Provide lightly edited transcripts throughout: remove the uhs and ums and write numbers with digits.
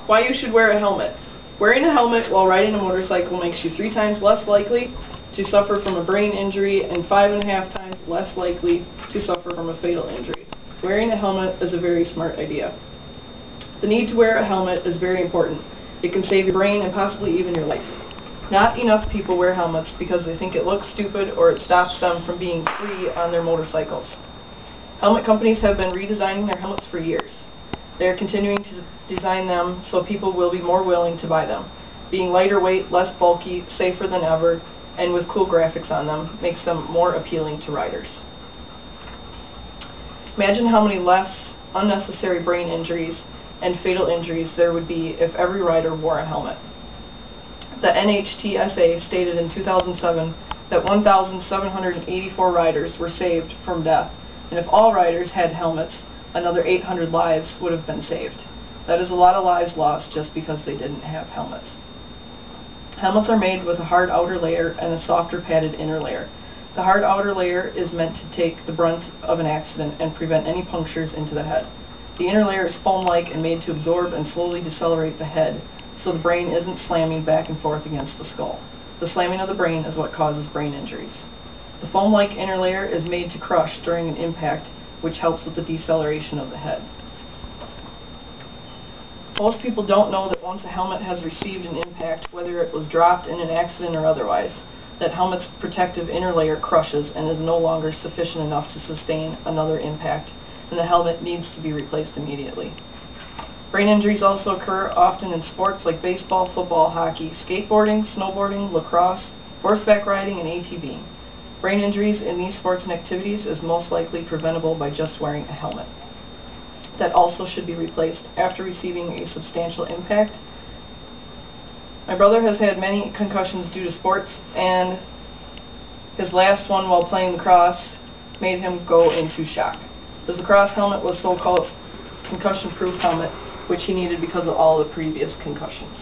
Why you should wear a helmet. Wearing a helmet while riding a motorcycle makes you 3 times less likely to suffer from a brain injury and 5.5 times less likely to suffer from a fatal injury. Wearing a helmet is a very smart idea. The need to wear a helmet is very important. It can save your brain and possibly even your life. Not enough people wear helmets because they think it looks stupid or it stops them from being free on their motorcycles. Helmet companies have been redesigning their helmets for years. They are continuing to design them so people will be more willing to buy them. Being lighter weight, less bulky, safer than ever, and with cool graphics on them makes them more appealing to riders. Imagine how many less unnecessary brain injuries and fatal injuries there would be if every rider wore a helmet. The NHTSA stated in 2007 that 1,784 riders were saved from death, and if all riders had helmets, another 800 lives would have been saved. That is a lot of lives lost just because they didn't have helmets. Helmets are made with a hard outer layer and a softer padded inner layer. The hard outer layer is meant to take the brunt of an accident and prevent any punctures into the head. The inner layer is foam-like and made to absorb and slowly decelerate the head, so the brain isn't slamming back and forth against the skull. The slamming of the brain is what causes brain injuries. The foam-like inner layer is made to crush during an impact, which helps with the deceleration of the head. Most people don't know that once a helmet has received an impact, whether it was dropped in an accident or otherwise, that helmet's protective inner layer crushes and is no longer sufficient enough to sustain another impact, and the helmet needs to be replaced immediately. Brain injuries also occur often in sports like baseball, football, hockey, skateboarding, snowboarding, lacrosse, horseback riding, and ATVing. Brain injuries in these sports and activities is most likely preventable by just wearing a helmet. That also should be replaced after receiving a substantial impact. My brother has had many concussions due to sports, and his last one while playing lacrosse made him go into shock. His lacrosse helmet was so-called concussion-proof helmet, which he needed because of all the previous concussions.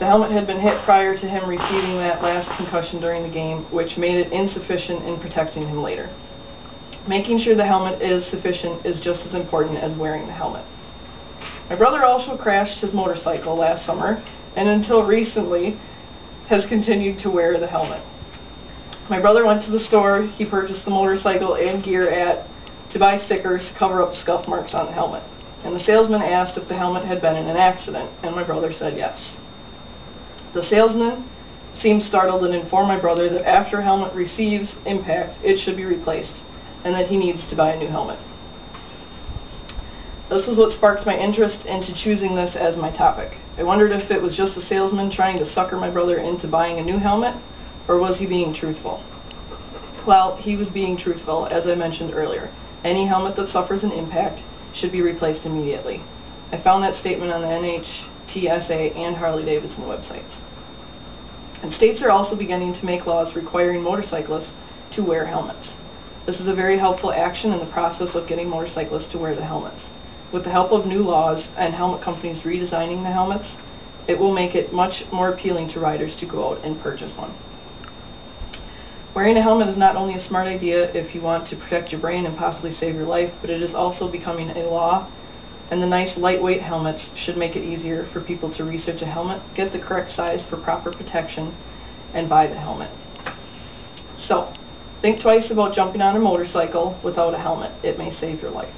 The helmet had been hit prior to him receiving that last concussion during the game, which made it insufficient in protecting him later. Making sure the helmet is sufficient is just as important as wearing the helmet. My brother also crashed his motorcycle last summer, and until recently has continued to wear the helmet. My brother went to the store he purchased the motorcycle and gear at to buy stickers to cover up the scuff marks on the helmet. And the salesman asked if the helmet had been in an accident, and my brother said yes. The salesman seemed startled and informed my brother that after a helmet receives impact, it should be replaced, and that he needs to buy a new helmet. This was what sparked my interest into choosing this as my topic. I wondered if it was just a salesman trying to sucker my brother into buying a new helmet, or was he being truthful? Well, he was being truthful, as I mentioned earlier. Any helmet that suffers an impact should be replaced immediately. I found that statement on the NHTSA and Harley-Davidson websites. And states are also beginning to make laws requiring motorcyclists to wear helmets. This is a very helpful action in the process of getting motorcyclists to wear the helmets. With the help of new laws and helmet companies redesigning the helmets, it will make it much more appealing to riders to go out and purchase one. Wearing a helmet is not only a smart idea if you want to protect your brain and possibly save your life, but it is also becoming a law, and the nice lightweight helmets should make it easier for people to research a helmet, get the correct size for proper protection, and buy the helmet. So, think twice about jumping on a motorcycle without a helmet. It may save your life.